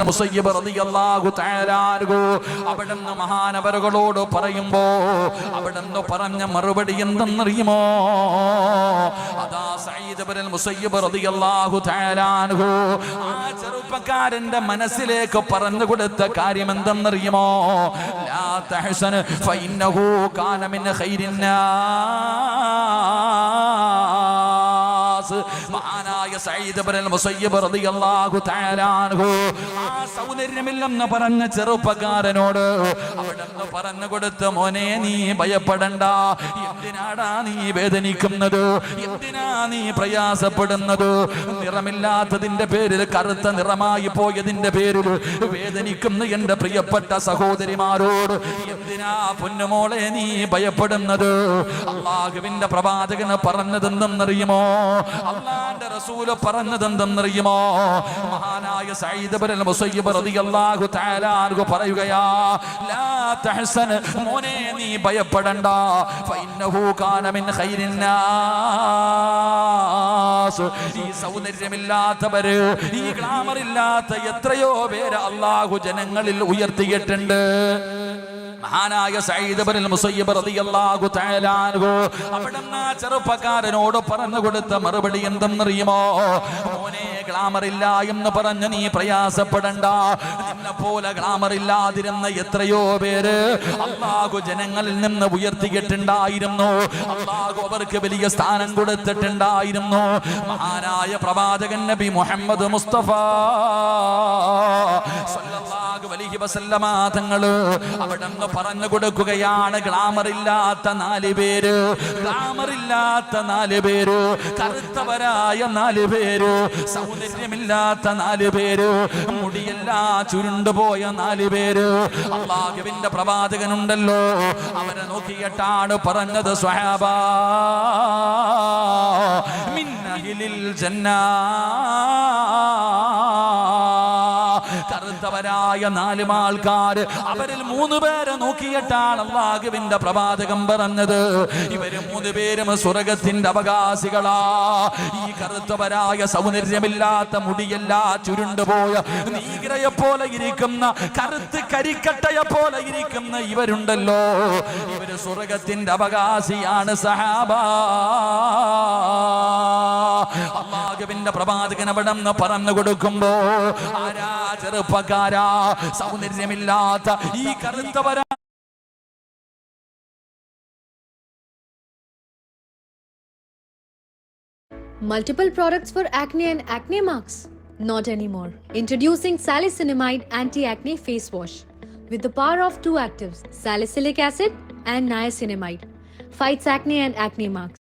മുസയ്യിബ് റളിയല്ലാഹു തആല അൻഹു അവിടുന്ന് മഹാനവറുകളോട് പറയുമ്പോ അവിടുന്ന് പറഞ്ഞ മറുപടി എന്തെന്നറിയുമോ? അതാ സഈദ് ഇബ്നുൽ മുസയ്യിബ് റളിയല്ലാഹു തആല അൻഹു ആ ചെറുപ്പക്കാരന്റെ മനസ്സിലേക്ക് പറഞ്ഞു കൊടുത്ത കാര്യം എന്തെന്നറിയുമോ? ലാ തഹ്സൻ ഫഇന്നഹു കാന മിൻ ഖൈരിന്നാസ്. മഹാനായ സഈദ് ഇബ്നുൽ മുസയ്യിബ് റളിയല്ലാഹു തആല അൻഹു ആ സൗന്ദര്യമില്ലെന്ന് പറഞ്ഞ ചെറുപ്പക്കാരനോട് അവിടുന്ന് പറഞ്ഞു കൊടുത്ത മോനെ, നീ ഭയപ്പെടണ്ട. എന്തിനാടാ നീ വേദനിക്കുന്നത്? എന്തിനാ നീ പ്രയാസപ്പെടുന്നത്? നിറമില്ലാത്തതിന്റെ പേരിൽ, കറുത്ത നിറമായി പോയതിന്റെ പേരിൽ വേദനിക്കുന്ന എന്റെ പ്രിയപ്പെട്ട സഹോദരിമാരോട് എന്തിനാ പൊന്നുമോളെ നീ ഭയപ്പെടുന്നത്? അള്ളാഹുവിന്റെ പ്രവാചകന് പറഞ്ഞതെന്തെന്നറിയുമോ? അള്ളാന്റെ റസൂല് പറഞ്ഞതെന്തെന്നറിയുമോ? മഹാനായ സഈദ് ഇബ്നുൽ മുസയ്യിബ് റളിയല്ലാഹു തആല അൻഹു പറയുകയാ, ലാ തഹ്സൻ, മോനെ നീ ഭയപ്പെടണ്ട. ഫഇന്നഹു കാന മിൻ ഖൈരിന്നാസ്. ഈ സൗന്ദര്യമില്ലാത്തവര്, ഈ ഗ്ലാമർ ഇല്ലാത്ത എത്രയോ പേര് അല്ലാഹു ജനങ്ങളിൽ ഉയർത്തിയിട്ടുണ്ട്. മഹാനായ സഈദ് ഇബ്നുൽ മുസയ്യിബ് റളിയല്ലാഹു തആല അൻഹു അവിടുന്ന് ചെറുപ്പക്കാരനോട് പറഞ്ഞു കൊടുത്ത മറുപടി എന്തെന്നറിയുമോ? മോനെ, ഗ്ലാമർ ഇല്ല എന്ന് പറഞ്ഞ് നീ പ്രയാസപ്പെടണ്ട. നിന്നെ പോലെ ഗ്ലാമർ ഇല്ലാതിരുന്ന എത്രയോ പേര് അല്ലാഹു ജനങ്ങളിൽ നിന്ന് ഉയർത്തിയിട്ടുണ്ടായിരുന്നു. അല്ലാഹു അവർക്ക് വലിയ സ്ഥാനം കൊടുത്തിട്ടുണ്ടായിരുന്നു. മഹാനായ പ്രവാചകൻ നബി മുഹമ്മദ് മുസ്തഫ സല്ലല്ലാഹു അലൈഹി വസല്ലമ തങ്ങള് അവിടുന്ന് പറഞ്ഞു കൊടുക്കുകയാണ്, ഗ്ലാമർ ഇല്ലാത്ത 4 പേര്, ഗ്ലാമർ ഇല്ലാത്ത 4 പേര്, കറുത്തവരായ 4 പേര്, സൗന്ദര്യമില്ലാത്ത 4 പേര്, മുടിയെല്ലാം ചുരുണ്ടുപോയ 4 പേര്. അല്ലാഹുവിന്റെ പ്രവാചകനുണ്ടല്ലോ, അവരെ നോക്കിയിട്ടാണ് പറഞ്ഞത്, സ്വഹാബാ മിൻ അഹ്ലിൽ ജന്നാ. കറുത്തവരായ 4 ആൾക്കാർ, അവരിൽ 3 പേരെ നോക്കിയിട്ടാണ് അല്ലാഹുവിന്റെ പ്രവാചകൻ പറഞ്ഞത്, ഇവര് 3 പേരും സ്വർഗത്തിന്റെ അവകാശികളാ. ഈ കറുത്തവരായ, സൗന്ദര്യമില്ലാത്ത, മുടിയെല്ലാ ചുരുണ്ടുപോയ, നീഗ്രയെ പോലെ ഇരിക്കുന്ന, കറുത്ത് കരിക്കട്ടയെ പോലെ ഇരിക്കുന്ന ഇവരുണ്ടല്ലോ, ഇവര് സ്വർഗത്തിന്റെ അവകാശിയാണ് സഹാബാ. അല്ലാഹുവിന്റെ പ്രവാചകൻ അവിടെ നിന്ന് പറഞ്ഞു കൊടുക്കുമ്പോ, ആരാ ചെറുപ്പക്കാരാ സൗന്ദര്യമില്ലാത്ത ഈ കറുത്തവരാ? Multiple products for acne and acne marks? Not anymore. Introducing Salicylamide Anti-Acne Face Wash with the power of 2 actives, salicylic acid and niacinamide. Fights acne and acne marks.